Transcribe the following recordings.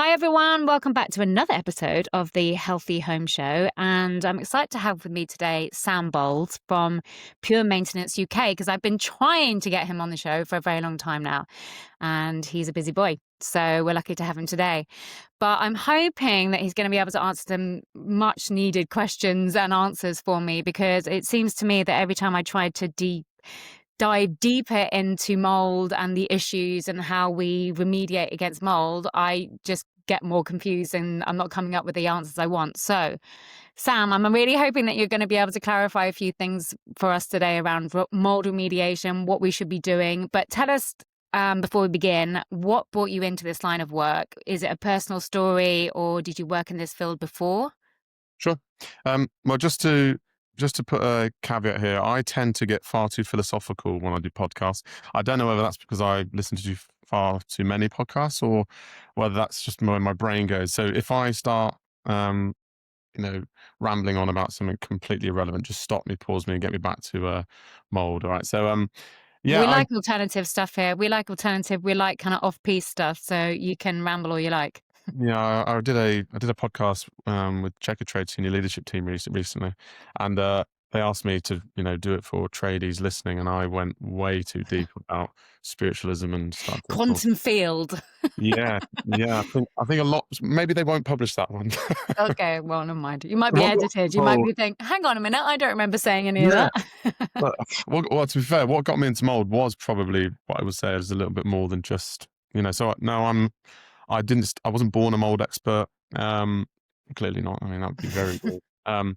Hi, everyone. Welcome back to another episode of the Healthy Home Show. And I'm excited to have with me today Sam Bowles from Pure Maintenance UK, because I've been trying to get him on the show for a very long time now. And he's a busy boy. So we're lucky to have him today. But I'm hoping that he's going to be able to answer some much needed questions and answers for me, because it seems to me that every time I try to dive deeper into mold and the issues and how we remediate against mold, I just get more confused and I'm not coming up with the answers I want. So, Sam, I'm really hoping that you're going to be able to clarify a few things for us today around mold remediation, what we should be doing. But tell us, before we begin, what brought you into this line of work? Is it a personal story, or did you work in this field before? Sure. Well, just to put a caveat here, I tend to get far too philosophical when I do podcasts. I don't know whether that's because I listen to far too many podcasts or whether that's just where my brain goes. So if I start, rambling on about something completely irrelevant, just stop me, pause me, and get me back to mold. All right. So, yeah, We like alternative stuff here. We like kind of off-piece stuff. So you can ramble all you like. I did a podcast with Checker Trade senior leadership team recently, and they asked me to do it for tradies listening, and I went way too deep about spiritualism and stuff. Quantum field. Yeah. I think a lot. Maybe they won't publish that one. Okay, well, never mind. You might be edited. You might be thinking, hang on a minute, I don't remember saying any of that. But, well, to be fair, what got me into mold was probably what I would say is a little bit more than just So no, I wasn't born a mold expert. Clearly not. I mean, that would be very weird.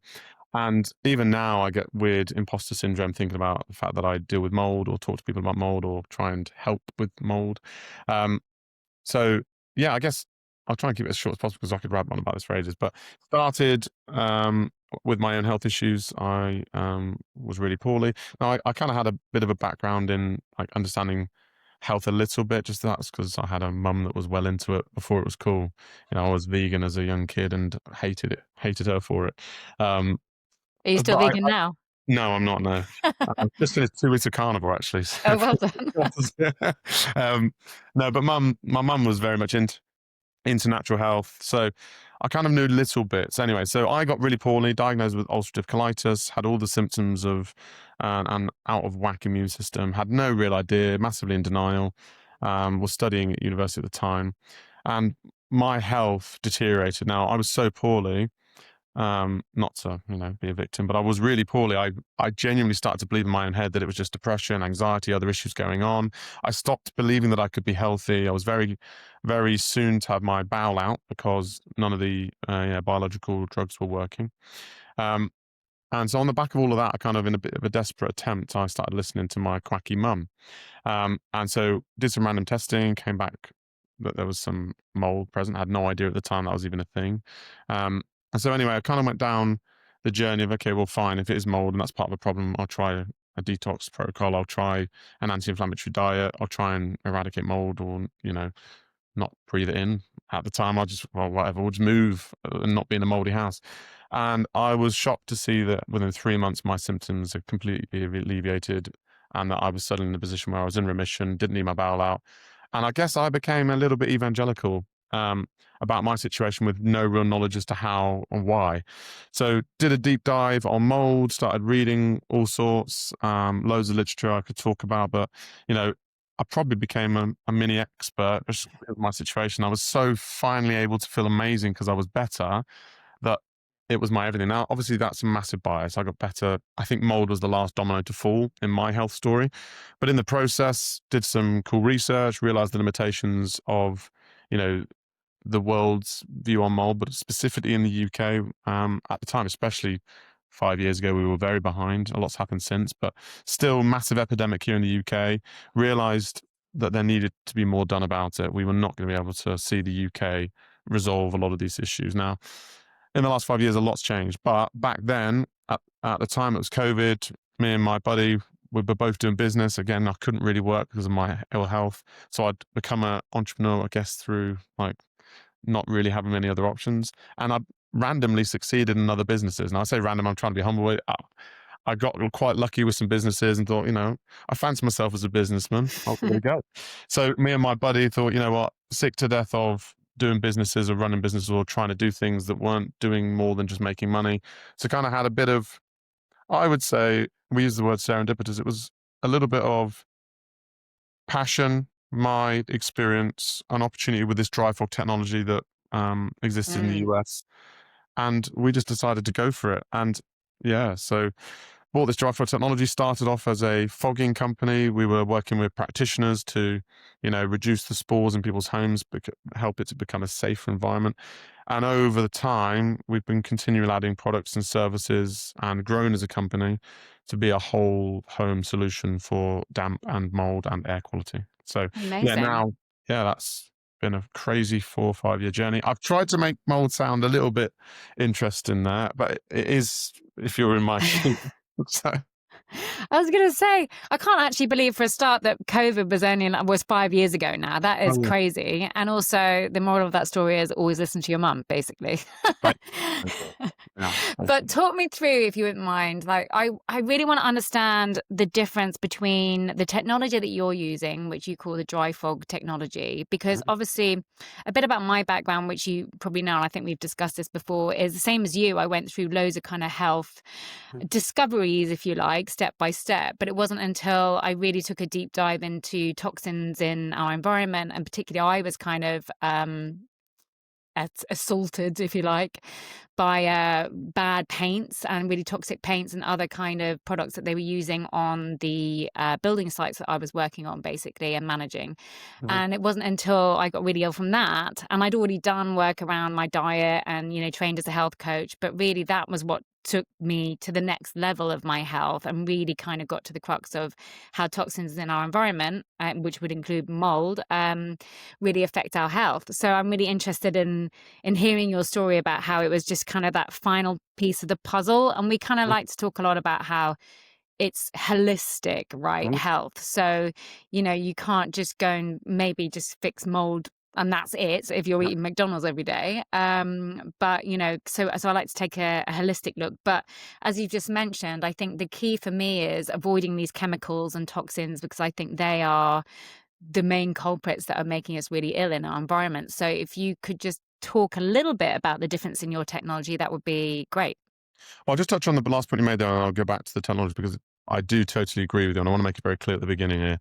And even now, I get weird imposter syndrome thinking about the fact that I deal with mold or talk to people about mold or try and help with mold. So yeah, I guess I'll try and keep it as short as possible because I could rap on about this for ages. But started with my own health issues. I was really poorly. Now, I kind of had a bit of a background in like understanding health a little bit, just that's because I had a mum that was well into it before it was cool. I was vegan as a young kid and hated her for it. Are you still But vegan now? no, I'm not. No, I've just finished 2 weeks of carnivore actually. So. Oh, well done. No, but my mum was very much into natural health, so I kind of knew little bits. Anyway, so I got really poorly, diagnosed with ulcerative colitis, had all the symptoms of an out of whack immune system, had no real idea, massively in denial, was studying at university at the time, and my health deteriorated. Now, I was so poorly, not to be a victim, but I was really poorly. I genuinely started to believe in my own head that it was just depression, anxiety, other issues going on. I stopped believing that I could be healthy. I was very, very soon to have my bowel out because none of the biological drugs were working. And so on the back of all of that, I kind of, in a bit of a desperate attempt, I started listening to my quacky mum. And so did some random testing, came back that there was some mold present. I had no idea at the time that was even a thing. And so anyway, I kind of went down the journey of, okay, well, fine, if it is mold and that's part of the problem, I'll try a detox protocol. I'll try an anti-inflammatory diet. I'll try and eradicate mold or, not breathe it in. At the time, whatever, we'll just move and not be in a moldy house. And I was shocked to see that within 3 months, my symptoms had completely alleviated and that I was suddenly in a position where I was in remission, didn't need my bowel out. And I guess I became a little bit evangelical about my situation with no real knowledge as to how and why. So did a deep dive on mold, started reading all sorts, loads of literature I could talk about, but, I probably became a mini expert just because of my situation. I was so finally able to feel amazing because I was better that it was my everything. Now, obviously, that's a massive bias. I got better. I think mold was the last domino to fall in my health story. But in the process, did some cool research, realized the limitations of, the world's view on mold, but specifically in the UK at the time, especially 5 years ago, we were very behind. A lot's happened since, but still massive epidemic here in the UK. Realized that there needed to be more done about it. We were not going to be able to see the UK resolve a lot of these issues. Now, in the last 5 years, a lot's changed, but back then, at the time it was COVID, me and my buddy, we were both doing business. Again, I couldn't really work because of my ill health. So I'd become an entrepreneur, I guess, through like not really having many other options. And I randomly succeeded in other businesses. And I say random, I'm trying to be humble with it. I got quite lucky with some businesses and thought, I fancy myself as a businessman. I'll give it a go. So me and my buddy thought, you know what, sick to death of doing businesses or running businesses or trying to do things that weren't doing more than just making money. So kind of had a bit of, I would say, we use the word serendipitous. It was a little bit of passion, my experience, an opportunity with this dry fog technology that existed in the Mm, US, and we just decided to go for it. And yeah, so bought this dry fog technology. Started off as a fogging company. We were working with practitioners to, reduce the spores in people's homes, help it to become a safer environment. And over the time, we've been continually adding products and services and grown as a company to be a whole home solution for damp and mold and air quality. So yeah, amazing. now, yeah, that's been a crazy 4 or 5 year journey. I've tried to make mold sound a little bit interesting there, but it is, if you're in my shoes. So, I was going to say, I can't actually believe for a start that COVID was 5 years ago now. That is oh yeah, crazy. And also, the moral of that story is always listen to your mum, basically. right. Okay. Yeah, But basically. talk me through, if you wouldn't mind. Like, I really want to understand the difference between the technology that you're using, which you call the dry fog technology, because obviously, a bit about my background, which you probably know, and I think we've discussed this before, is the same as you. I went through loads of kind of health discoveries, if you like, step by step. But it wasn't until I really took a deep dive into toxins in our environment, and particularly I was kind of assaulted, if you like, by bad paints and really toxic paints and other kind of products that they were using on the building sites that I was working on, basically, and managing. Mhm. And it wasn't until I got really ill from that, and I'd already done work around my diet and, trained as a health coach, but really that was what took me to the next level of my health and really kind of got to the crux of how toxins in our environment, which would include mold, really affect our health. So I'm really interested in hearing your story about how it was just kind of that final piece of the puzzle. And we kind of like to talk a lot about how it's holistic, right? Mhm. Health. So, you can't just go and maybe just fix mold and that's it if you're Yeah. eating McDonald's every day. But so I like to take a holistic look. But as you've just mentioned, I think the key for me is avoiding these chemicals and toxins, because I think they are the main culprits that are making us really ill in our environment. So if you could just talk a little bit about the difference in your technology, that would be great. Well, I'll just touch on the last point you made there, and I'll go back to the technology because I do totally agree with you, and I want to make it very clear at the beginning here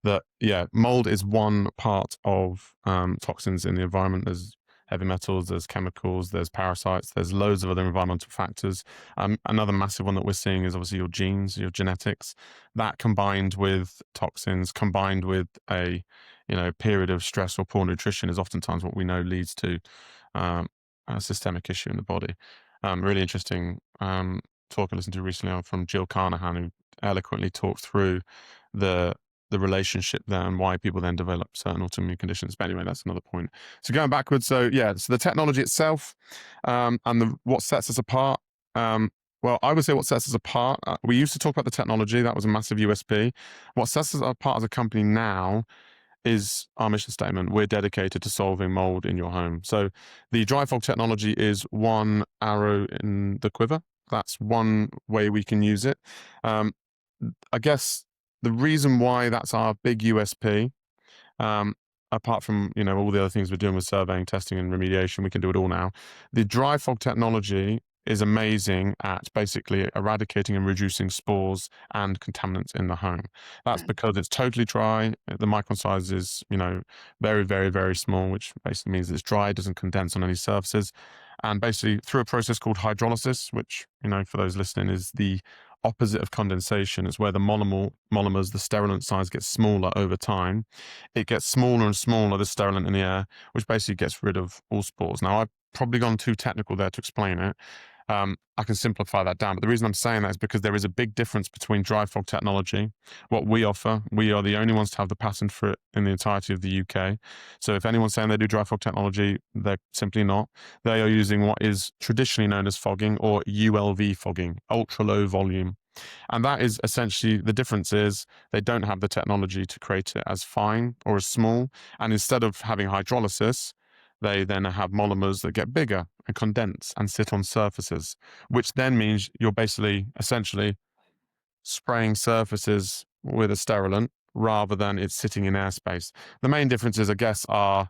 that yeah, mold is one part of toxins in the environment. There's heavy metals, there's chemicals, there's parasites, there's loads of other environmental factors. Another massive one that we're seeing is obviously your genes, your genetics. That combined with toxins, combined with a period of stress or poor nutrition, is oftentimes what we know leads to um, a systemic issue in the body. Really interesting talk I listened to recently from Jill Carnahan, who eloquently talked through the the relationship there and why people then develop certain autoimmune conditions. But anyway, that's another point. So going backwards, so yeah, so the technology itself and what sets us apart. Well, I would say what sets us apart. We used to talk about the technology; that was a massive USP. What sets us apart as a company now is our mission statement. We're dedicated to solving mold in your home. So the dry fog technology is one arrow in the quiver. That's one way we can use it. Um, I guess the reason why that's our big USP, um, apart from all the other things we're doing with surveying, testing, and remediation, we can do it all now. The dry fog technology is amazing at basically eradicating and reducing spores and contaminants in the home. That's because it's totally dry. The micron size is, very, very, very small, which basically means it's dry, it doesn't condense on any surfaces. And basically through a process called hydrolysis, which, for those listening, is the opposite of condensation. It's where the monomers, the sterilant size gets smaller over time. It gets smaller and smaller, the sterilant in the air, which basically gets rid of all spores. Now, I've probably gone too technical there to explain it. I can simplify that down. But the reason I'm saying that is because there is a big difference between dry fog technology, what we offer. We are the only ones to have the patent for it in the entirety of the UK. So if anyone's saying they do dry fog technology, they're simply not. They are using what is traditionally known as fogging, or ULV fogging, ultra low volume. And that is essentially the difference is they don't have the technology to create it as fine or as small. And instead of having hydrolysis, they then have monomers that get bigger and condense and sit on surfaces, which then means you're basically essentially spraying surfaces with a sterilant rather than it's sitting in airspace. The main differences, I guess, are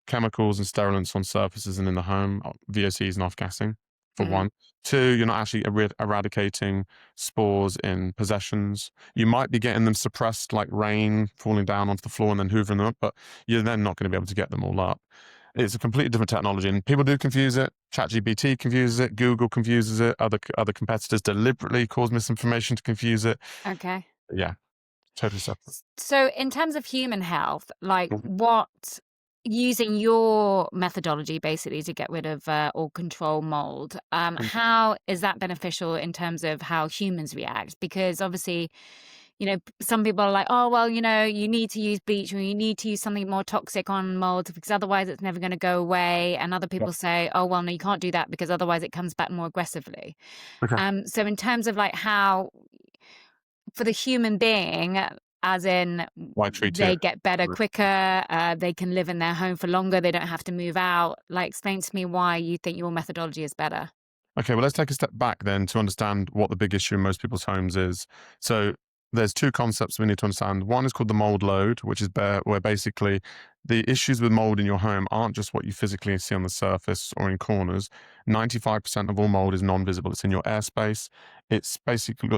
chemicals and sterilants on surfaces and in the home, VOCs and off-gassing, for Hmm. one. Two, you're not actually eradicating spores in possessions. You might be getting them suppressed, like rain falling down onto the floor and then hoovering them up, but you're then not going to be able to get them all up. It's a completely different technology, and people do confuse it. ChatGPT confuses it. Google confuses it. Other competitors deliberately cause misinformation to confuse it. Okay. Yeah, totally separate. So, in terms of human health, like Mhm. what, using your methodology basically to get rid of or control mold, how is that beneficial in terms of how humans react? Because obviously, some people are like, oh, well, you need to use bleach or you need to use something more toxic on mold because otherwise it's never going to go away. And other Yeah. people say, oh, well, no, you can't do that because otherwise it comes back more aggressively. Okay. So, in terms of like how for the human being, as in Why treat they it? get better quicker, they can live in their home for longer, they don't have to move out. Like, explain to me why you think your methodology is better. Okay, well, let's take a step back then to understand what the big issue in most people's homes is. So there's two concepts we need to understand. One is called the mold load, which is where basically the issues with mold in your home aren't just what you physically see on the surface or in corners. 95% of all mold is non-visible. It's in your airspace. It's basically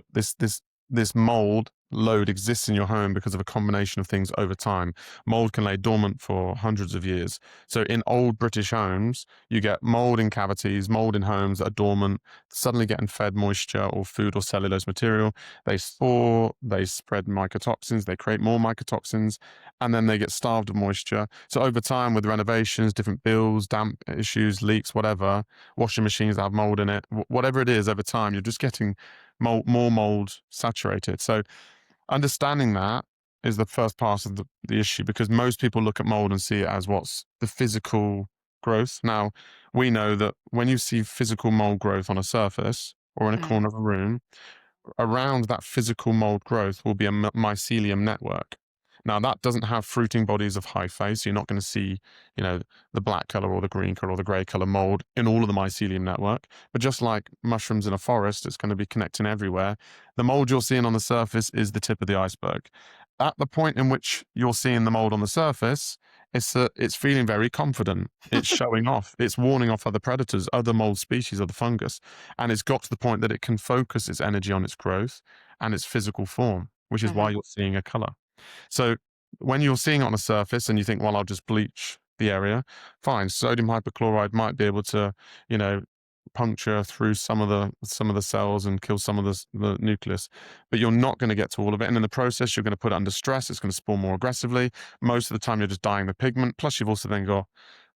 this mold load exists in your home because of a combination of things over time. Mold can lay dormant for hundreds of years. So in old British homes, you get mold in cavities, mold in homes that are dormant, suddenly getting fed moisture or food or cellulose material. They spore, they spread mycotoxins, they create more mycotoxins, and then they get starved of moisture. So over time, with renovations, different bills, damp issues, leaks, whatever, washing machines that have mold in it, whatever it is, over time, you're just getting more mold saturated. So understanding that is the first part of the issue, because most people look at mold and see it as what's the physical growth. Now, we know that when you see physical mold growth on a surface or in a Mm, corner of a room, around that physical mold growth will be a mycelium network. Now, that doesn't have fruiting bodies of hyphae, so you're not going to see, the black color or the green color or the gray color mold in all of the mycelium network. But just like mushrooms in a forest, it's going to be connecting everywhere. The mold you're seeing on the surface is the tip of the iceberg. At the point in which you're seeing the mold on the surface, it's feeling very confident. It's showing off. It's warning off other predators, other mold species, other fungus. And it's got to the point that it can focus its energy on its growth and its physical form, which is why mhm, you're seeing a color. So when you're seeing it on a surface and you think, well, I'll just bleach the area, fine. Sodium hypochlorite might be able to, you know, puncture through some of the cells and kill some of the nucleus, but you're not going to get to all of it. And in the process, you're going to put it under stress. It's going to spawn more aggressively. Most of the time, you're just dying the pigment. Plus, you've also then got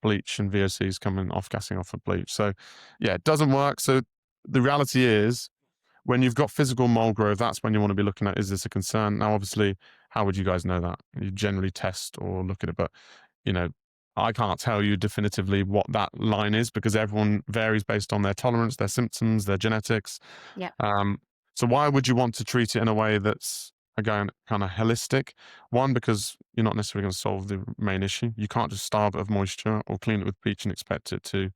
bleach and VOCs coming off, gassing off of bleach. So, yeah, it doesn't work. So the reality is, when you've got physical mold growth, that's when you want to be looking at, is this a concern? Now, obviously, how would you guys know that? You generally test or look at it, but, you know, I can't tell you definitively what that line is because everyone varies based on their tolerance, their symptoms, their genetics. yeah. Um, so why would you want to treat it in a way that's, again, kind of holistic? One, because you're not necessarily going to solve the main issue. You can't just starve it of moisture or clean it with bleach and expect it to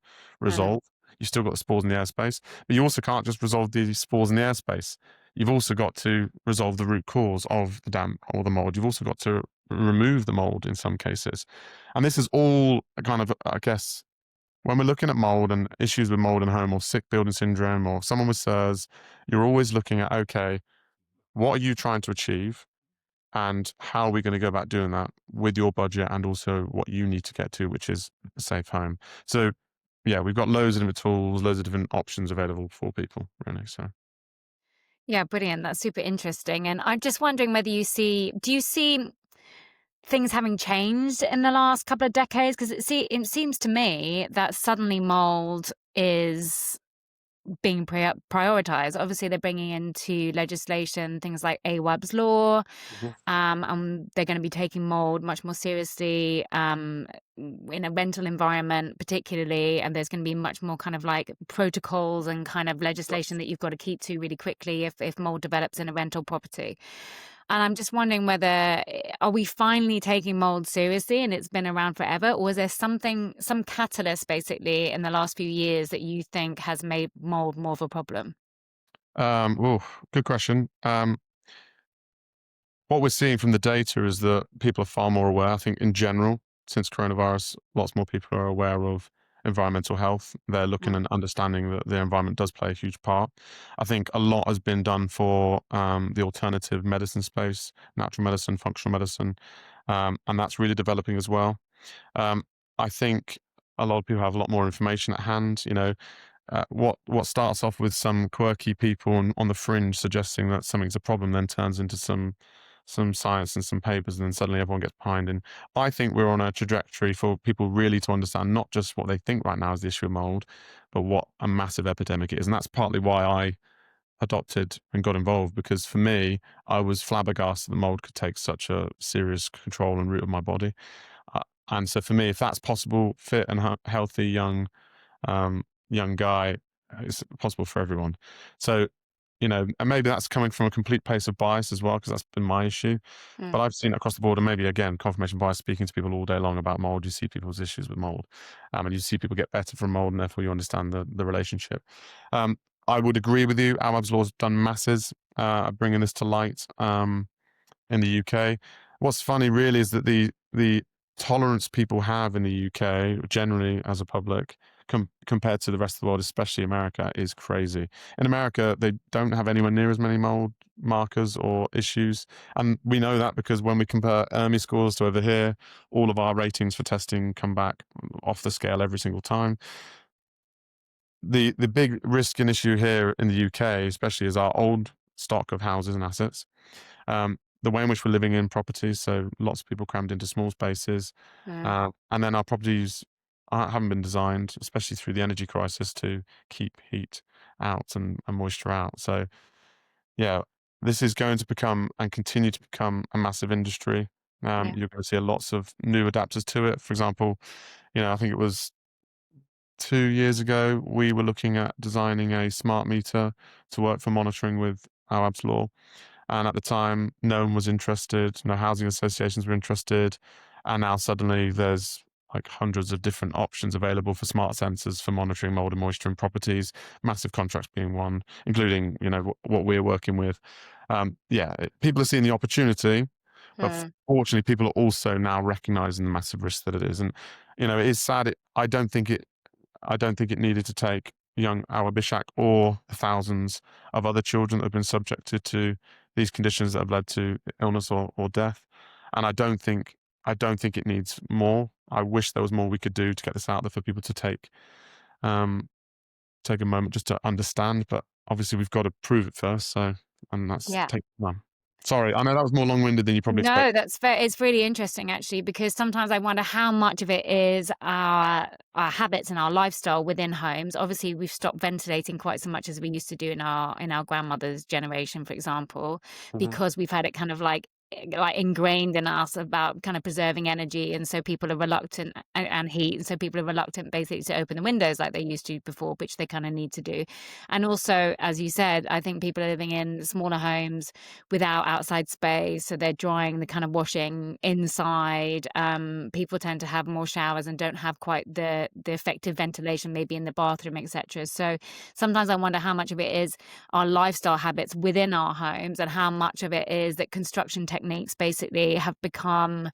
Mhm. resolve. You still got the spores in the airspace, but you also can't just resolve the spores in the airspace. You've also got to resolve the root cause of the damp or the mold. You've also got to remove the mold in some cases. And this is all kind of, I guess, when we're looking at mold and issues with mold in home or sick building syndrome or someone with SIRS, you're always looking at, okay, what are you trying to achieve? And how are we going to go about doing that with your budget and also what you need to get to, which is a safe home? So, yeah, we've got loads of different tools, loads of different options available for people, really. So, Yeah, brilliant. That's super interesting. And I'm just wondering whether do you see things having changed in the last couple of decades? Because it seems to me that suddenly mold is being prioritized. Obviously, they're bringing into legislation things like AWAB's law, Mhm. and they're going to be taking mold much more seriously in a rental environment, particularly. And there's going to be much more kind of like protocols and kind of legislation that you've got to keep to really quickly if mold develops in a rental property. And I'm just wondering whether are we finally taking mold seriously and it's been around forever, or is there some catalyst basically in the last few years that you think has made mold more of a problem? oh, good question. What we're seeing from the data is that people are far more aware, I think, in general. since coronavirus, lots more people are aware of environmental health. They're looking Mm, and understanding that the environment does play a huge part. I think a lot has been done for the alternative medicine space, natural medicine, functional medicine, and that's really developing as well. Um, I think a lot of people have a lot more information at hand. What starts off with some quirky people on the fringe suggesting that something's a problem then turns into some science and some papers, and then suddenly everyone gets behind. And I think we're on a trajectory for people really to understand not just what they think right now is the issue of mold, but what a massive epidemic it is. And that's partly why I adopted and got involved, because for me, I was flabbergasted that mold could take such a serious control and root of my body. Uh, and so for me, if that's possible, fit and healthy um, young guy, it's possible for everyone. So, and maybe that's coming from a complete place of bias as well, because that's been my issue. But mm, I've seen it across the board, and maybe again, confirmation bias. Speaking to people all day long about mold, you see people's issues with mold, and you see people get better from mold, and therefore you understand the relationship. Um, I would agree with you. Arab's Law's done masses bringing this to light. In the UK. What's funny really is that the tolerance people have in the UK generally as a public compared to the rest of the world, especially America, is crazy. In America, they don't have anywhere near as many mold markers or issues, and we know that because when we compare ERMI scores to over here, all of our ratings for testing come back off the scale every single time. The big risk and issue here in the UK, especially, is our old stock of houses and assets, the way in which we're living in properties. So lots of people crammed into small spaces, mm. and then our properties haven't been designed, especially through the energy crisis, to keep heat out and moisture out. So yeah, this is going to become and continue to become a massive industry. Yeah. You're going to see lots of new adapters to it. For example, I think it was 2 years ago we were looking at designing a smart meter to work for monitoring with our Abs law. And at the time, no one was interested. No housing associations were interested. And now suddenly there's like hundreds of different options available for smart sensors for monitoring mold and moisture in properties, massive contracts being won, including, what we're working with. People are seeing the opportunity, but Mm. fortunately people are also now recognizing the massive risk that it is. And, it is sad. I don't think it needed to take young Awa Bishak or the thousands of other children that have been subjected to these conditions that have led to illness or death. And I don't think it needs more. I wish there was more we could do to get this out there for people to um, take a moment just to understand. But obviously we've got to prove it first. And that's Yeah. take time. Sorry, I know that was more long-winded than you probably expect. No, it's really interesting actually, because sometimes I wonder how much of it is our habits and our lifestyle within homes. Obviously, we've stopped ventilating quite so much as we used to do in our grandmother's generation, for example, Mhm. because we've had it kind of like ingrained in us about kind of preserving energy, and so people are reluctant and heat, and so people are reluctant basically to open the windows like they used to before, which they kind of need to do. And also, as you said, I think people are living in smaller homes without outside space, so they're drying the kind of washing inside. People tend to have more showers and don't have quite the effective ventilation maybe in the bathroom, etc. So sometimes I wonder how much of it is our lifestyle habits within our homes, and how much of it is that construction techniques basically have become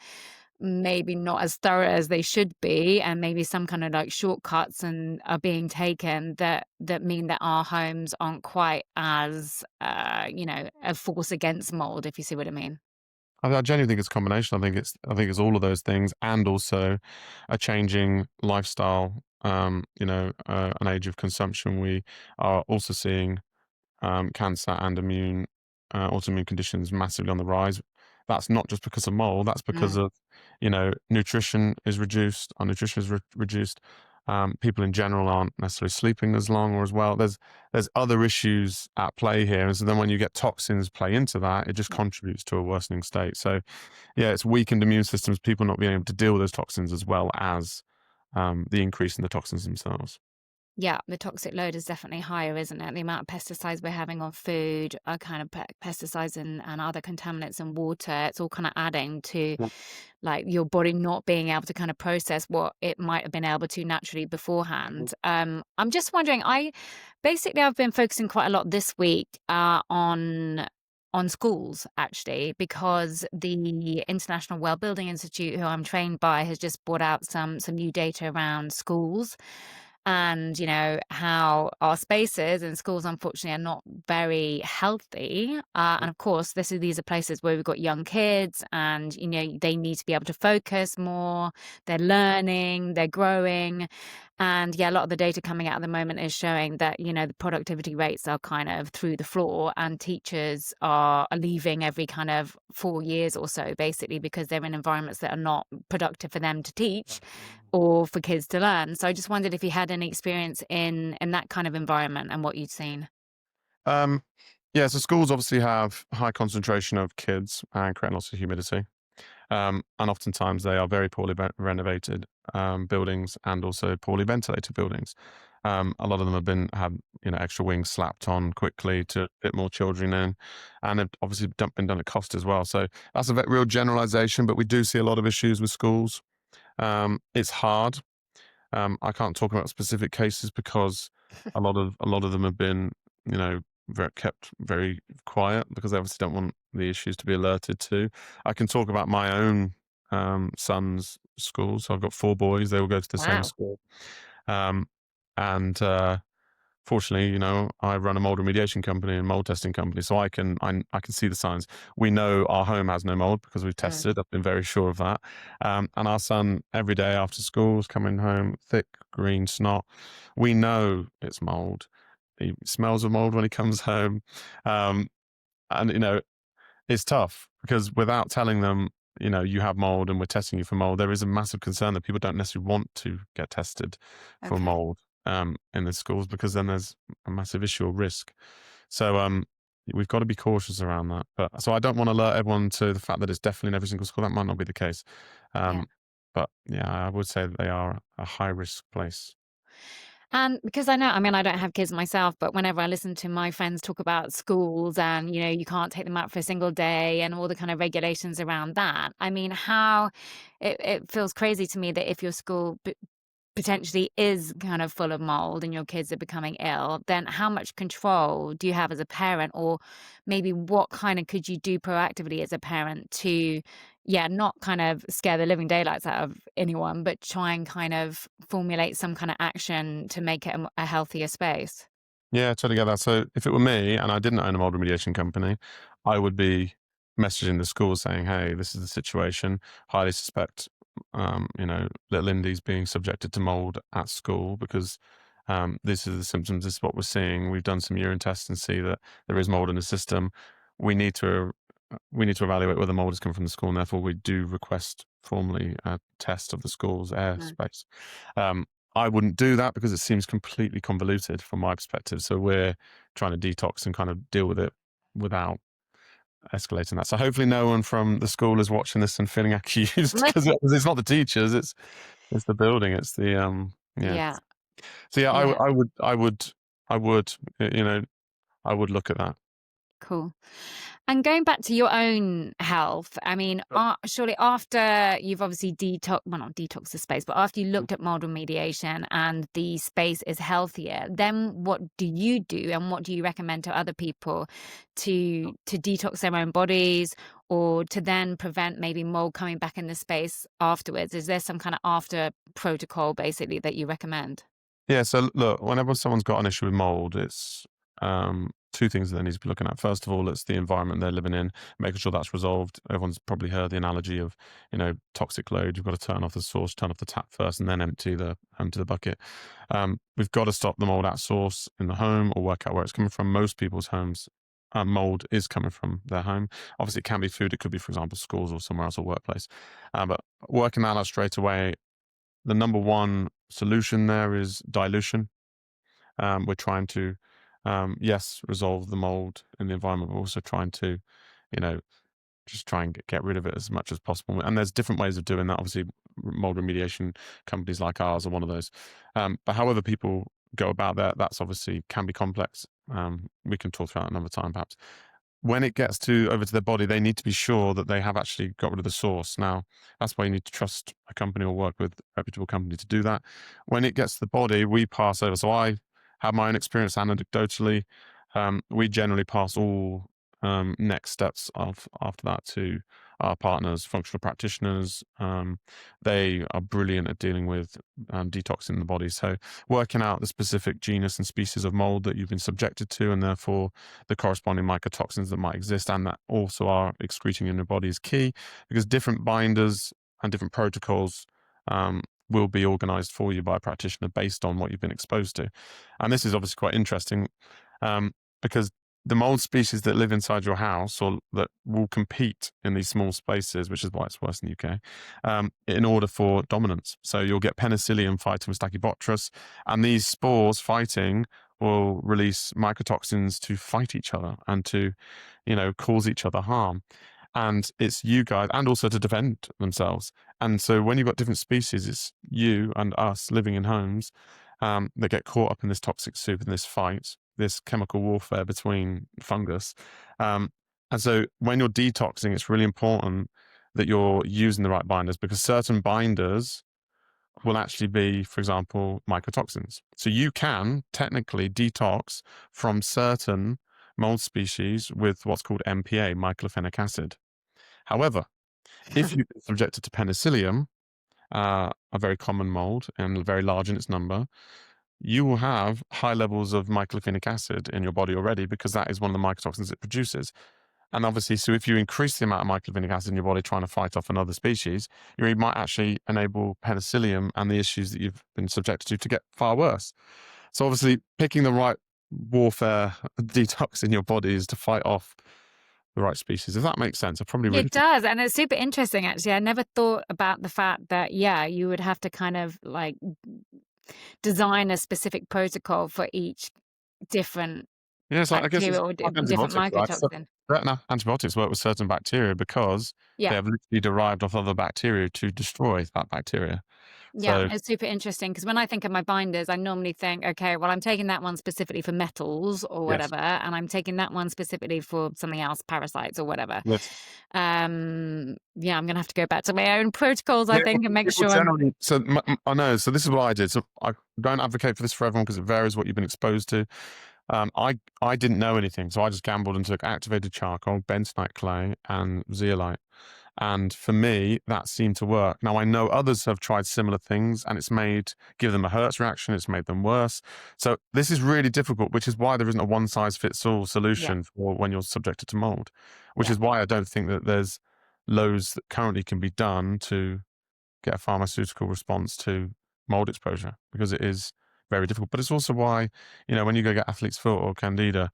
maybe not as thorough as they should be, and maybe some kind of like shortcuts and are being taken that mean that our homes aren't quite as a force against mold, if you see what I mean. I genuinely think it's a combination. I think it's all of those things, and also a changing lifestyle. An age of consumption. We are also seeing cancer and autoimmune conditions massively on the rise. That's not just because of mold. That's because Mm. of, nutrition is reduced. Our nutrition is reduced. People in general aren't necessarily sleeping as long or as well. There's other issues at play here, and so then when you get toxins play into that, it just contributes to a worsening state. So yeah, it's weakened immune systems, people not being able to deal with those toxins, as well as the increase in the toxins themselves. Yeah, the toxic load is definitely higher, isn't it? The amount of pesticides we're having on food, kind of pesticides and other contaminants in water, it's all kind of adding to like your body not being able to kind of process what it might have been able to naturally beforehand. I'm just wondering, I've been focusing quite a lot this week on on schools, actually, because the International Wellbeing Institute, who I'm trained by, has just brought out some new data around schools and, how our spaces in schools, unfortunately, are not very healthy. And of course, these are places where we've got young kids and, they need to be able to focus more. They're learning, they're growing. And yeah, a lot of the data coming out at the moment is showing that, the productivity rates are kind of through the floor, and teachers are leaving every kind of 4 years or so, basically, because they're in environments that are not productive for them to teach or for kids to learn. So I just wondered if you had any experience in that kind of environment and what you'd seen. Um, yeah, so schools obviously have high concentration of kids and create lots of humidity. And oftentimes they are very poorly renovated buildings and also poorly ventilated buildings. A lot of them have extra wings slapped on quickly to fit more children in, and have obviously been done at cost as well. So that's a real generalization, but we do see a lot of issues with schools. It's hard. I can't talk about specific cases because a lot of them have been, kept very quiet because they obviously don't want the issues to be alerted to. I can talk about my own son's school. So I've got 4 boys; they all go to the same Wow. school, um, and fortunately, I run a mold remediation company and mold testing company, so I can see the signs. We know our home has no mold because we've Mm. tested. I've been very sure of that. And our son, every day after school, is coming home thick green snot. We know it's mold. He smells of mold when he comes home, um, and it's tough because without telling them, you have mold and we're testing you for mold, there is a massive concern that people don't necessarily want to get tested for Okay. mold in the schools because then there's a massive issue or risk. So we've got to be cautious around that. But so I don't want to alert everyone to the fact that it's definitely in every single school. That might not be the case. Yeah. But yeah, I would say that they are a high risk place. And because I mean, I don't have kids myself, but whenever I listen to my friends talk about schools and, you can't take them out for a single day and all the kind of regulations around that, I mean, how it feels crazy to me that if your school potentially is kind of full of mold and your kids are becoming ill, then how much control do you have as a parent? Or maybe what kind of could you do proactively as a parent to, yeah, not kind of scare the living daylights out of anyone, but try and kind of formulate some kind of action to make it a healthier space? Yeah, totally get that. So if it were me and I didn't own a mold remediation company, I would be messaging the school saying, "Hey, this is the situation. Highly suspect, little Indy's being subjected to mold at school because this is the symptoms. This is what we're seeing. We've done some urine tests and see that there is mold in the system. We need to evaluate whether mold is coming from the school, and therefore we do request formally a test of the school's Mm. airspace." Um, I wouldn't do that because it seems completely convoluted from my perspective. So we're trying to detox and kind of deal with it without escalating that. So hopefully no one from the school is watching this and feeling accused because it's not the teachers, it's the building, it's the yeah. Yeah. So yeah, Yeah. I would, I would look at that. Cool. And going back to your own health, I mean, surely after you've obviously not detox the space, but after you looked at mold remediation and the space is healthier, then what do you do and what do you recommend to other people to detox their own bodies or to then prevent maybe mold coming back in the space afterwards? Is there some kind of after protocol basically that you recommend? Yeah, so look, whenever someone's got an issue with mold, it's two things that they need to be looking at. First of all, it's the environment they're living in, making sure that's resolved. Everyone's probably heard the analogy of, toxic load. You've got to turn off the source, turn off the tap first, and then empty the bucket. We've got to stop the mold at source in the home or work out where it's coming from. Most people's homes, mold is coming from their home. Obviously, it can be food. It could be, for example, schools or somewhere else or workplace. But working that out straight away, the number one solution there is dilution. We're trying to, yes, resolve the mold in the environment, but also trying to, you know, just try and get rid of it as much as possible. And there's different ways of doing that. Obviously, mold remediation companies like ours are one of those. But however people go about that, that's obviously can be complex. We can talk about that another time, perhaps. When it gets over to their body, they need to be sure that they have actually got rid of the source. Now, that's why you need to trust a company or work with a reputable company to do that. When it gets to the body, we pass over. So I have my own experience anecdotally. We generally pass all next steps of after that to our partners, functional practitioners. They are brilliant at dealing with detoxing the body. So working out the specific genus and species of mold that you've been subjected to, and therefore the corresponding mycotoxins that might exist and that also are excreting in your body is key, because different binders and different protocols will be organized for you by a practitioner based on what you've been exposed to. And this is obviously quite interesting because the mold species that live inside your house or that will compete in these small spaces, which is why it's worse in the UK, in order for dominance. So you'll get Penicillium fighting with Stachybotrys, and these spores fighting will release mycotoxins to fight each other and to, cause each other harm. And it's you guys, and also to defend themselves. And so when you've got different species, it's you and us living in homes that get caught up in this toxic soup, in this fight, this chemical warfare between fungus. And so when you're detoxing, it's really important that you're using the right binders, because certain binders will actually be, for example, mycotoxins. So you can technically detox from certain mold species with what's called MPA, myclophenolic acid. However, if you've been subjected to penicillium, a very common mold and very large in its number, you will have high levels of myclophenolic acid in your body already, because that is one of the mycotoxins it produces. And obviously, so if you increase the amount of myclophenolic acid in your body trying to fight off another species, you might actually enable penicillium and the issues that you've been subjected to get far worse. So obviously, picking the right warfare detox in your body is to fight off the right species. If that makes sense, I probably really It does. And it's super interesting, actually. I never thought about the fact that, you would have to kind of like design a specific protocol for each different So I guess bacteria it's or like different antibiotics, right? So mycotoxin. certain antibiotics work with certain bacteria because they Yeah. have literally derived off other bacteria to destroy that bacteria. Yeah, So it's super interesting because when I think of my binders, I normally think, okay, well, I'm taking that one specifically for metals or yes, whatever, and I'm taking that one specifically for something else, parasites or whatever. yes. Yeah, I'm gonna have to go back to my own protocols, I Yeah, think, and make people sure I'm. generally. So I know. So this is what I did. So I don't advocate for this for everyone because it varies what you've been exposed to. I didn't know anything, so I just gambled and took activated charcoal, bentonite clay, and zeolite. And for me, that seemed to work. Now I know others have tried similar things, and it's give them a Hertz reaction. It's made them worse. So this is really difficult, which is why there isn't a one size fits all Yeah, solution for when you're subjected to mold. Which yeah, is why I don't think that there's loads that currently can be done to get a pharmaceutical response to mold exposure, because it is very difficult. But it's also why, when you go get athlete's foot or candida,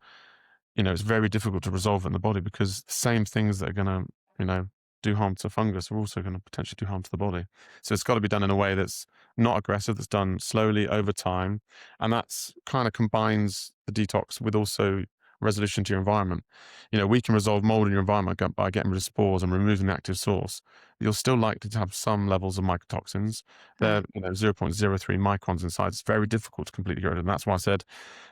it's very difficult to resolve it in the body, because the same things that are going to, do harm to fungus are also going to potentially do harm to the body. So it's got to be done in a way that's not aggressive, that's done slowly over time. And that's kind of combines the detox with also resolution to your environment. We can resolve mold in your environment by getting rid of spores and removing the active source. You're still likely to have some levels of mycotoxins. right. They're 0.03 microns inside. It's very difficult to completely get rid of them. That's why I said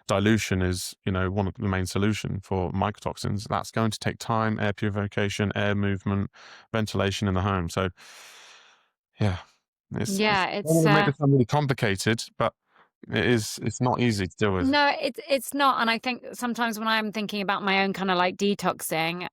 dilution is, one of the main solution for mycotoxins. That's going to take time, air purification, air movement, ventilation in the home. So, yeah, it's Yeah, I don't it's want to make this sound really complicated, but it's not easy to deal with. No, it's not, and I think sometimes when I'm thinking about my own kind of like detoxing,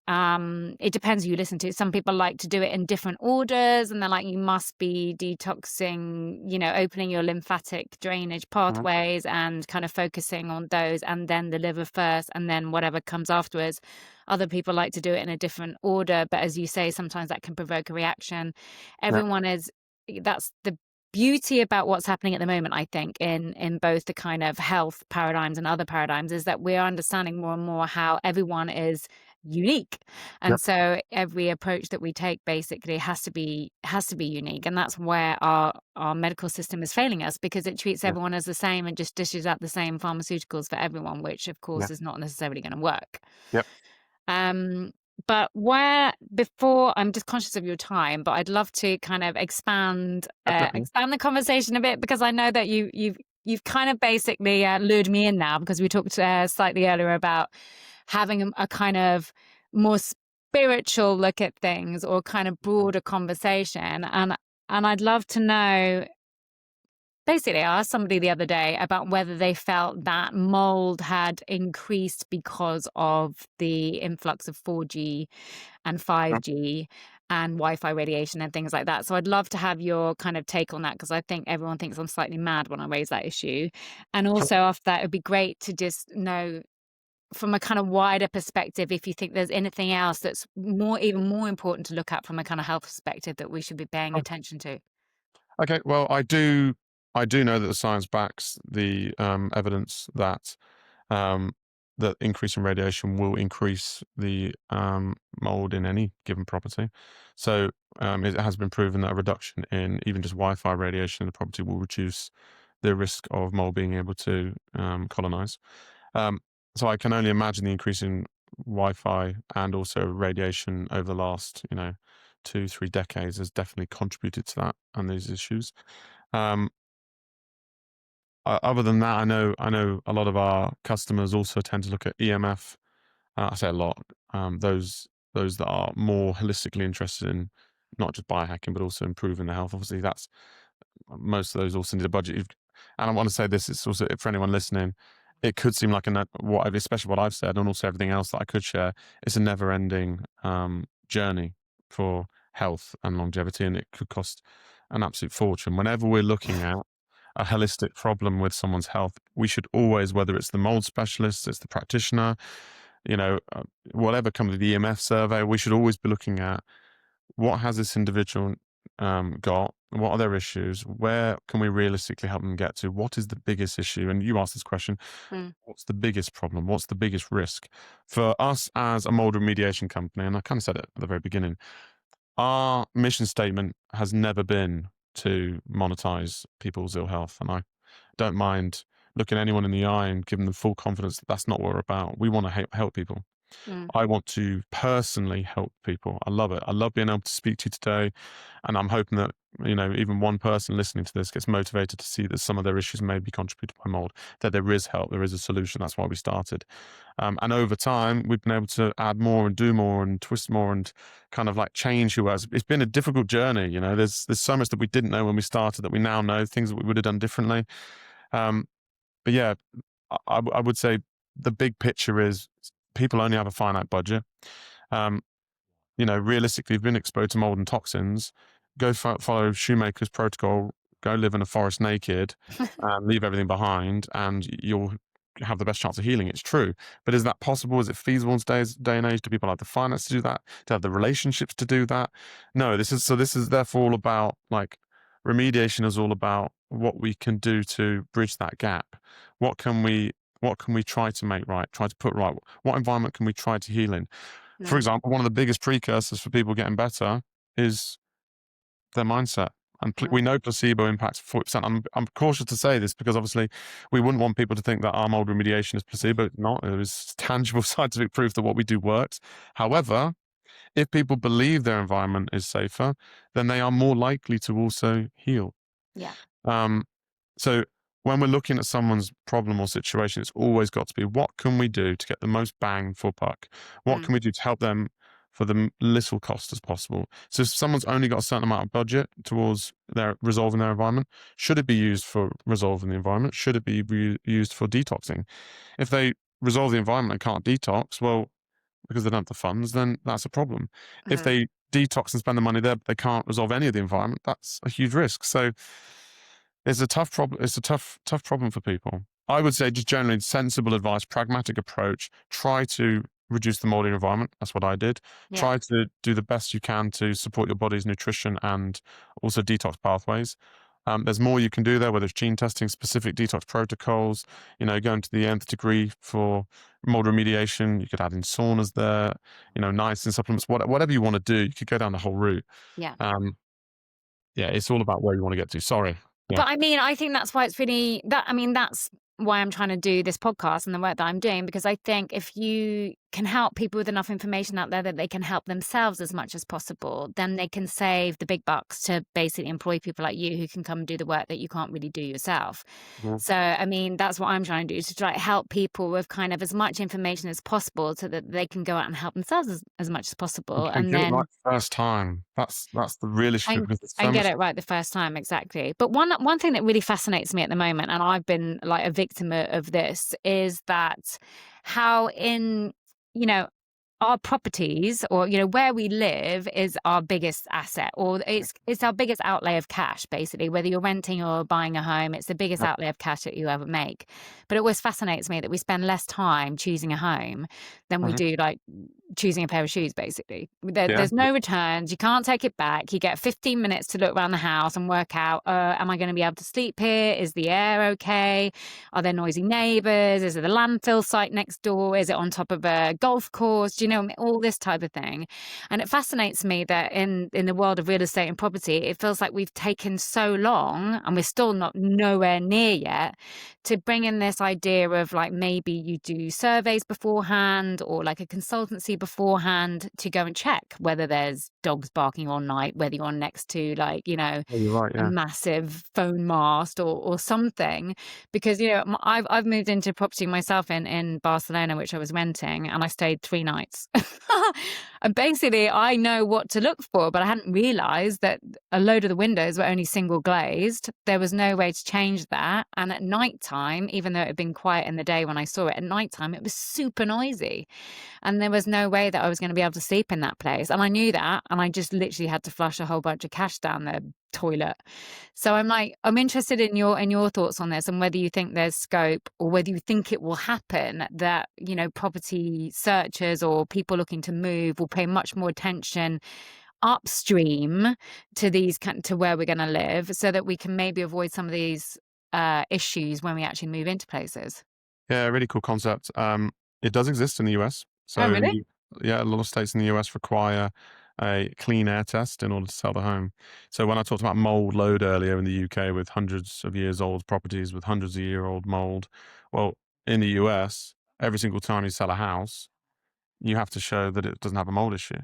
it depends who you listen to. Some people like to do it in different orders, and they're like, you must be detoxing, opening your lymphatic drainage Mhm. pathways and kind of focusing on those, and then the liver first, and then whatever comes afterwards. Other people like to do it in a different order, but as you say, sometimes that can provoke a reaction. Yeah, Everyone is That's the beauty about what's happening at the moment, I think, in both the kind of health paradigms and other paradigms, is that we're understanding more and more how everyone is unique. yeah, And so every approach that we take basically has to be unique. And that's where our medical system is failing us, because it treats yeah, everyone as the same and just dishes out the same pharmaceuticals for everyone, which of yeah, course is not necessarily going to work. yep, Um, but I'm just conscious of your time, but I'd love to kind of definitely. expand the conversation a bit, because I know that you've kind of basically lured me in now, because we talked slightly earlier about having a kind of more spiritual look at things, or kind of broader conversation, and I'd love to know Basically, I asked somebody the other day about whether they felt that mold had increased because of the influx of 4G and Yeah. 5G and Wi-Fi radiation and things like that. So I'd love to have your kind of take on that, because I think everyone thinks I'm slightly mad when I raise that issue. And Sure. also after that, it'd be great to just know from a kind of wider perspective if you think there's anything else that's even more important to look at from a kind of health perspective that we should be paying Sure. attention to. Okay, well, I do know that the science backs the evidence that um, that increase in radiation will increase the mold in any given property. So it has been proven that a reduction in even just Wi-Fi radiation in the property will reduce the risk of mold being able to colonize. Um, so I can only imagine the increase in Wi-Fi and also radiation over the last, 2, 3 decades has definitely contributed to that and these issues. Um, Other than that, I know a lot of our customers also tend to look at EMF. I say a lot. Those that are more holistically interested in not just biohacking but also improving their health. Obviously, that's most of those also need a budget. And I want to say this: it's also for anyone listening. It could seem like especially what I've said, and also everything else that I could share. It's a never-ending journey for health and longevity, and it could cost an absolute fortune. Whenever we're looking at a holistic problem with someone's health, we should always, whether it's the mold specialist, it's the practitioner, you know, uh, whatever comes with the EMF survey, we should always be looking at what has this individual got, what are their issues, where can we realistically help them get to, what is the biggest issue? And you asked this question, Mm, what's the biggest problem? What's the biggest risk? For us as a mold remediation company, and I kind of said it at the very beginning, our mission statement has never been to monetize people's ill health. And I don't mind looking anyone in the eye and giving them full confidence that that's not what we're about. We want to help people. mm, I want to personally help people. I love it. I love being able to speak to you today. And I'm hoping that, even one person listening to this gets motivated to see that some of their issues may be contributed by mold, that there is help, there is a solution. That's why we started. And over time, we've been able to add more and do more and twist more and kind of like change who has. It's been a difficult journey. There's so much that we didn't know when we started that we now know, things that we would have done differently. Um, but yeah, I would say the big picture is people only have a finite budget. Um, Realistically, if you've been exposed to mold and toxins, go follow Shoemaker's protocol, go live in a forest naked, and leave everything behind, and you'll have the best chance of healing. It's true. But is that possible? Is it feasible in today's day and age? Do people have the finance to do that? To have the relationships to do that? No, this is therefore all about like remediation is all about what we can do to bridge that gap. What can we try to make right, try to put right? What environment can we try to heal in? For mm, example, one of the biggest precursors for people getting better is their mindset. And we mm, know placebo impacts 40%. I'm cautious to say this because obviously we wouldn't want people to think that our mold remediation is placebo. It's not. It was tangible scientific proof that what we do works. However, if people believe their environment is safer, then they are more likely to also heal. yeah. Um, so when we're looking at someone's problem or situation, it's always got to be what can we do to get the most bang for buck? What Mm, can we do to help them for the little cost as possible? So if someone's only got a certain amount of budget towards their resolving their environment, should it be used for resolving the environment? Should it be used for detoxing? If they resolve the environment and can't detox, well, because they don't have the funds, then that's a problem. If mhm, they detox and spend the money there, but they can't resolve any of the environment, that's a huge risk. So it's a tough problem. It's a tough problem for people. I would say just generally sensible advice, pragmatic approach. Try to reduce the molding environment. That's what I did. yeah. Try to do the best you can to support your body's nutrition and also detox pathways. There's more you can do there, whether it's gene testing, specific detox protocols, going to the nth degree for mold remediation. You could add in saunas there, niacin supplements, whatever you want to do. You could go down the whole route. Yeah. Um, yeah, it's all about where you want to get to. Sorry. Yeah. But I mean, I think that's why it's really that's why I'm trying to do this podcast and the work that I'm doing, because I think if you can help people with enough information out there that they can help themselves as much as possible, then they can save the big bucks to basically employ people like you who can come and do the work that you can't really do yourself. Mhm. So, I mean, that's what I'm trying to do, to try to help people with kind of as much information as possible so that they can go out and help themselves as much as possible. And And get it right then the first time. That's the real issue and because there's so and get much. it right the first time, exactly. But one thing that really fascinates me at the moment, and I've been like a victim of this, is that how in, you know, our properties, or where we live, is our biggest asset, or it's our biggest outlay of cash, basically. Whether you're renting or buying a home, it's the biggest Yep. outlay of cash that you ever make. But it always fascinates me that we spend less time choosing a home than we Mhm. do like choosing a pair of shoes. Basically, Yeah. there's no returns, you can't take it back, you get 15 minutes to look around the house and work out, am I going to be able to sleep here, is the air okay, are there noisy neighbors, is it a landfill site next door, is it on top of a golf course, all this type of thing. And it fascinates me that in the world of real estate and property, it feels like we've taken so long, and we're still not nowhere near yet, to bring in this idea of like, maybe you do surveys beforehand, or like a consultancy beforehand, to go and check whether there's dogs barking all night, whether you're next to like, Oh, you're right. a Yeah. massive phone mast or something. Because I've moved into property myself in Barcelona, which I was renting, and I stayed 3 nights. And basically I know what to look for, but I hadn't realized that a load of the windows were only single glazed. There was no way to change that. And at nighttime, even though it had been quiet in the day when I saw it, at nighttime it was super noisy. And there was no way that I was going to be able to sleep in that place. And I knew that. And I just literally had to flush a whole bunch of cash down the toilet. So I'm interested in your thoughts on this, and whether you think there's scope, or whether you think it will happen that, property searchers or people looking to move will pay much more attention upstream to to where we're going to live, so that we can maybe avoid some of these issues when we actually move into places. Yeah. Really cool concept. It does exist in the US. Oh, So really? yeah, a lot of states in the US require a clean air test in order to sell the home. So when I talked about mold load earlier in the UK with hundreds of years old properties with hundreds of year old mold, well, in the US, every single time you sell a house, you have to show that it doesn't have a mold issue.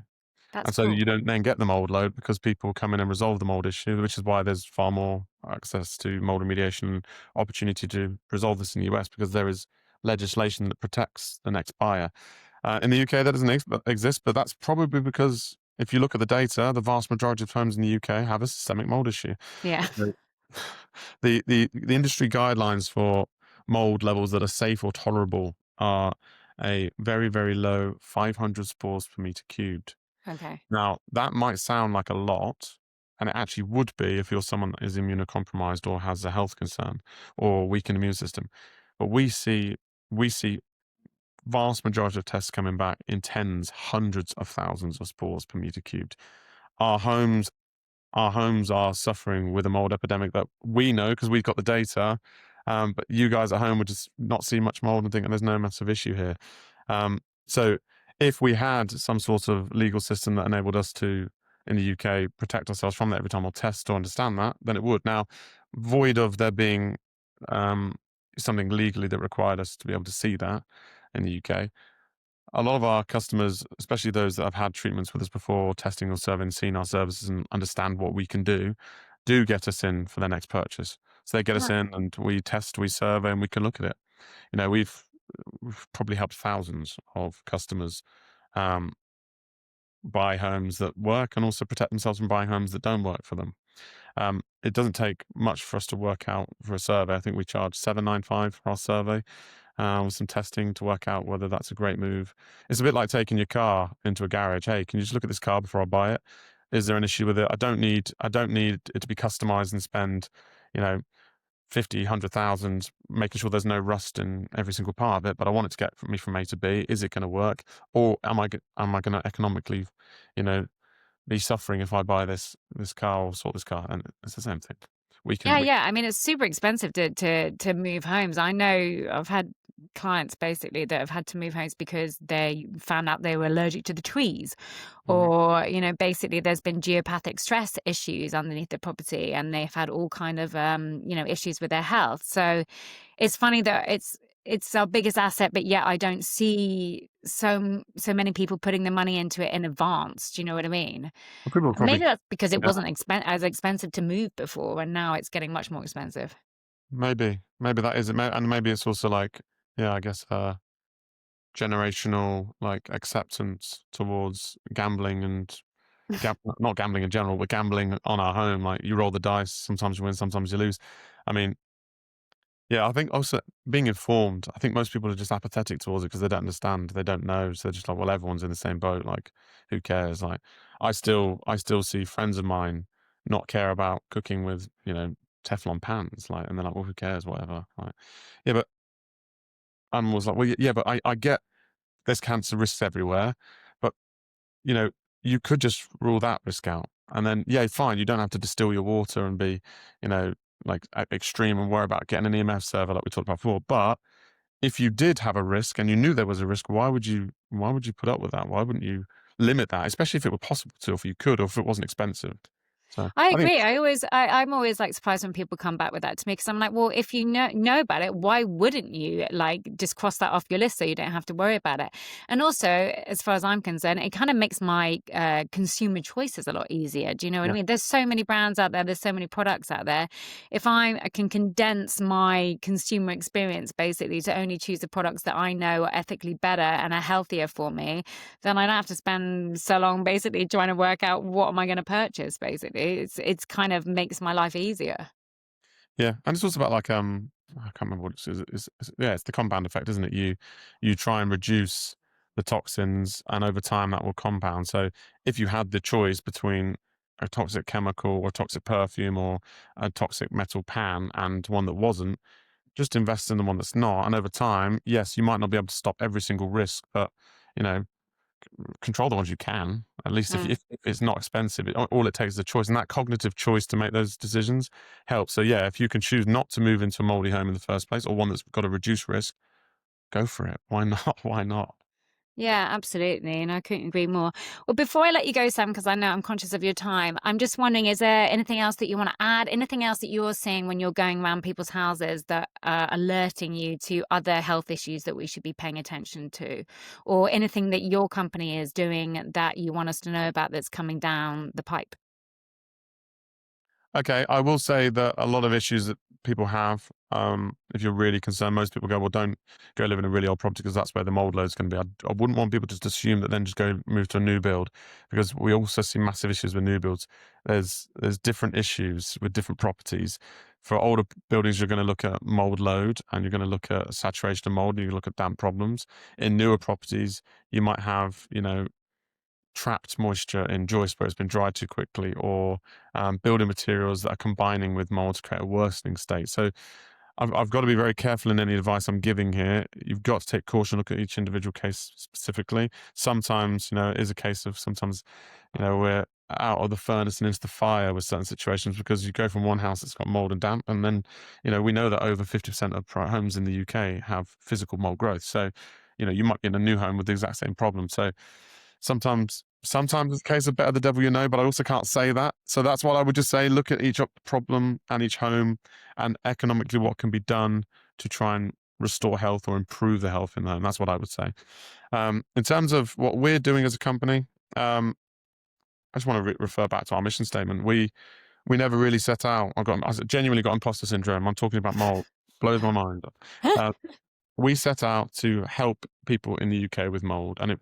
That's And so cool. you don't then get the mold load because people come in and resolve the mold issue, which is why there's far more access to mold remediation opportunity to resolve this in the US because there is legislation that protects the next buyer. In the UK, that doesn't exist, but that's probably because if you look at the data, the vast majority of homes in the UK have a systemic mold issue. Yeah. So the industry guidelines for mold levels that are safe or tolerable are a very, very low 500 spores per meter cubed. Okay. Now, that might sound like a lot, and it actually would be if you're someone that is immunocompromised or has a health concern or weakened immune system. But we see vast majority of tests coming back in tens, hundreds of thousands of spores per meter cubed. Our homes our homes are suffering with a mold epidemic that we know because we've got the data. But you guys at home would just not see much mold and think there's no massive issue here. So if we had some sort of legal system that enabled us to, in the UK, protect ourselves from that every time we'll test to understand that, then it would. Now, void of there being um, something legally that required us to be able to see that in the UK, a lot of our customers, especially those that have had treatments with us before, testing or serving, seen our services and understand what we can do get us in for their next purchase. So they get us Right. in and we test, we survey, and we can look at it. We've probably helped thousands of customers um, buy homes that work and also protect themselves from buying homes that don't work for them. It doesn't take much for us to work out for a survey. I think we charge 795 for our survey with some testing to work out whether that's a great move. It's a bit like taking your car into a garage. Hey, can you just look at this car before I buy it? Is there an issue with it? I don't need it to be customized and spend, you know, 50, 100,000 making sure there's no rust in every single part of it, but I want it to get me from A to B. Is it going to work? Or am I going to economically, you know, be suffering if I buy this car or sort this car? And it's the same thing. We can Yeah, we yeah. I mean, it's super expensive to move homes. I know I've had clients basically that have had to move homes because they found out they were allergic to the trees, Mhm. or basically there's been geopathic stress issues underneath the property, and they've had all kind of issues with their health. So it's funny that it's our biggest asset, but yet I don't see so many people putting the money into it in advance. Do you know what I mean? Well, people are And probably, maybe that's because it yeah, wasn't as expensive to move before, and now it's getting much more expensive. maybe that is it, and maybe it's also like, yeah, I guess generational like acceptance towards gambling and not gambling in general, but gambling on our home. Like you roll the dice, sometimes you win, sometimes you lose. I mean, yeah, I think also being informed. I think most people are just apathetic towards it because they don't understand, they don't know, so they're just like, well, everyone's in the same boat. Like, who cares? Like, I still see friends of mine not care about cooking with Teflon pans, like, and they're like, well, who cares? Whatever. Like, yeah, but I'm always like, well, yeah, but I get there's cancer risks everywhere, but you know, you could just rule that risk out. And then, yeah, fine, you don't have to distill your water and be, you know, like extreme and worry about getting an EMF server like we talked about before. But if you did have a risk and you knew there was a risk, why would you put up with that? Why wouldn't you limit that, especially if it were possible to, or if you could, or if it wasn't expensive? So I I think, agree. I'm always like surprised when people come back with that to me because I'm like, well, if you know about it, why wouldn't you like just cross that off your list so you don't have to worry about it? And also, as far as I'm concerned, it kind of makes my consumer choices a lot easier. Do you know what I yeah, mean? There's so many brands out there. There's so many products out there. If I can condense my consumer experience basically to only choose the products that I know are ethically better and are healthier for me, then I don't have to spend so long basically trying to work out what am I going to purchase. Basically, it's kind of makes my life easier. yeah, and it's also about like I can't remember what it is. Yeah, it's the compound effect, isn't it? You try and reduce the toxins, and over time that will compound. So if you had the choice between a toxic chemical or toxic perfume or a toxic metal pan and one that wasn't, just invest in the one that's not. And over time, yes, you might not be able to stop every single risk, but you know, control the ones you can. At least if, Mm. if it's not expensive, all it takes is a choice, and that cognitive choice to make those decisions helps. So yeah, if you can choose not to move into a moldy home in the first place, or one that's got a reduced risk, go for it. Why not? Why not? Yeah, absolutely. And I couldn't agree more. Well, before I let you go, Sam, because I know I'm conscious of your time, I'm just wondering, is there anything else that you want to add? Anything else that you're seeing when you're going around people's houses that are alerting you to other health issues that we should be paying attention to? Or anything that your company is doing that you want us to know about that's coming down the pipe? Okay, I will say that a lot of issues that people have, if you're really concerned, most people go, well, don't go live in a really old property because that's where the mold load is going to be. I wouldn't want people to just assume that then just go move to a new build, because we also see massive issues with new builds. There's different issues with different properties. For older buildings, you're going to look at mold load and you're going to look at saturation of mold and you look at damp problems. In newer properties, you might have, trapped moisture in joists where it's been dried too quickly, or building materials that are combining with mold to create a worsening state. So I've got to be very careful in any advice I'm giving here. You've got to take caution, look at each individual case specifically. Sometimes, it is a case of sometimes, we're out of the furnace and into the fire with certain situations, because you go from one house that's got mold and damp, and then, we know that over 50% of homes in the UK have physical mold growth. So, you might be in a new home with the exact same problem. So sometimes it's a case of better the devil you know, but I also can't say that. So that's what I would just say. Look at each problem and each home, and economically what can be done to try and restore health or improve the health in the home. That's what I would say. In terms of what we're doing as a company, I just want to refer back to our mission statement. We never really set out. I genuinely got imposter syndrome. I'm talking about mold. Blows my mind. Uh, we set out to help people in the UK with mold, and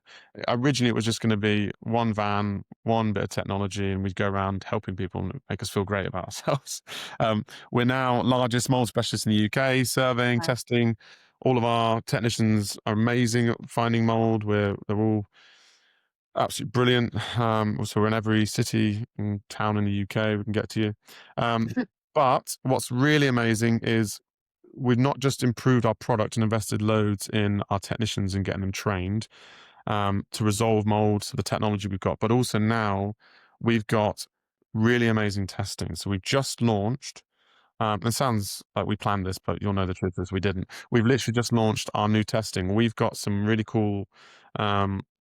originally it was just going to be one van, one bit of technology, and we'd go around helping people and make us feel great about ourselves. We're now largest mold specialists in the UK, surveying, Wow. testing. All of our technicians are amazing at finding mold. They're all absolutely brilliant. So we're in every city and town in the UK. We can get to you. But what's really amazing is we've not just improved our product and invested loads in our technicians and getting them trained to resolve mold to the technology we've got, but also now we've got really amazing testing. So we've just launched. It sounds like we planned this, but you'll know the truth is we didn't. We've literally just launched our new testing. We've got some really cool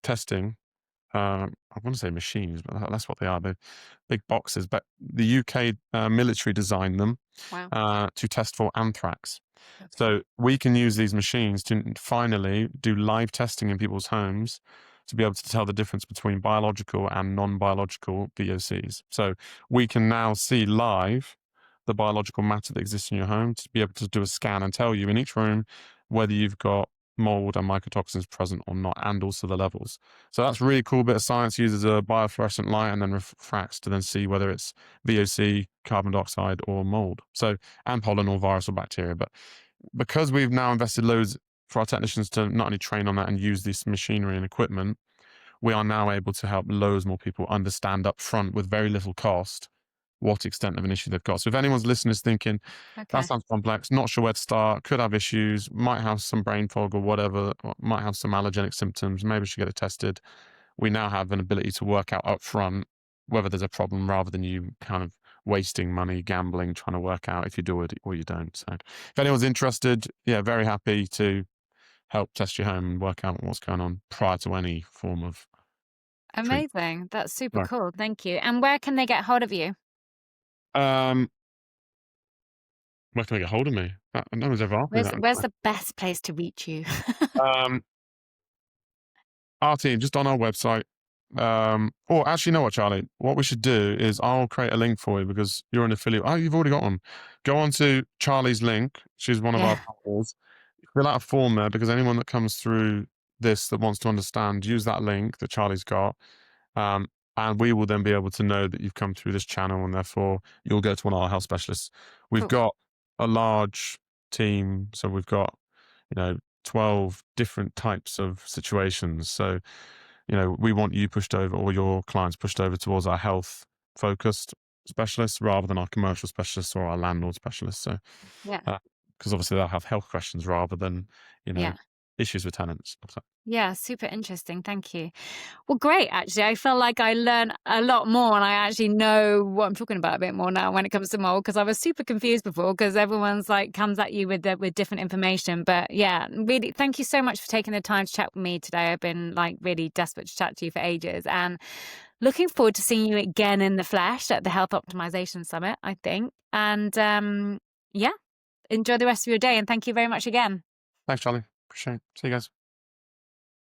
testing. I want to say machines, but that's what they are. They're big boxes. But the UK military designed them Wow. to test for anthrax. So we can use these machines to finally do live testing in people's homes to be able to tell the difference between biological and non-biological VOCs. So we can now see live the biological matter that exists in your home to be able to do a scan and tell you in each room whether you've got mold and mycotoxins present or not, and also the levels. So that's a really cool bit of science. Uses a biofluorescent light and then refracts to then see whether it's VOC, carbon dioxide, or mold. So, and pollen or virus or bacteria. But because we've now invested loads for our technicians to not only train on that and use this machinery and equipment, we are now able to help loads more people understand up front with very little cost what extent of an issue they've got. So if anyone's listening is thinking, that Okay. sounds complex, not sure where to start, could have issues, might have some brain fog or whatever, or might have some allergenic symptoms, maybe should get it tested. We now have an ability to work out up front whether there's a problem rather than you kind of wasting money, gambling, trying to work out if you do it or you don't. So if anyone's interested, yeah, very happy to help test your home and work out what's going on prior to any form of treatment. Amazing. That's super Right. cool. Thank you. And where can they get hold of you? Um, where can they get hold of me? No one's ever asked me Where's that. where's the best place to reach you? Um, our team, just on our website. Or actually, you know what, Charlie? What we should do is I'll create a link for you because you're an affiliate. Oh, you've already got one. Go on to Charlie's link. She's one of our Yeah, partners. Fill out a form there because anyone that comes through this that wants to understand, use that link that Charlie's got. Um, and we will then be able to know that you've come through this channel and therefore you'll go to one of our health specialists. We've cool. got a large team. So we've got, 12 different types of situations. So, we want you pushed over or your clients pushed over towards our health focused specialists rather than our commercial specialists or our landlord specialists. So, Yeah. because obviously they'll have health questions rather than, you know, Yeah. issues with tenants. So, Yeah, super interesting. Thank you. Well, great. Actually, I feel like I learn a lot more and I actually know what I'm talking about a bit more now when it comes to mold because I was super confused before because everyone's like comes at you with different information. But yeah, really, thank you so much for taking the time to chat with me today. I've been like really desperate to chat to you for ages and looking forward to seeing you again in the flesh at the Health Optimization Summit, I think. And yeah, enjoy the rest of your day and thank you very much again. thanks, Charlie. Appreciate it. See you guys.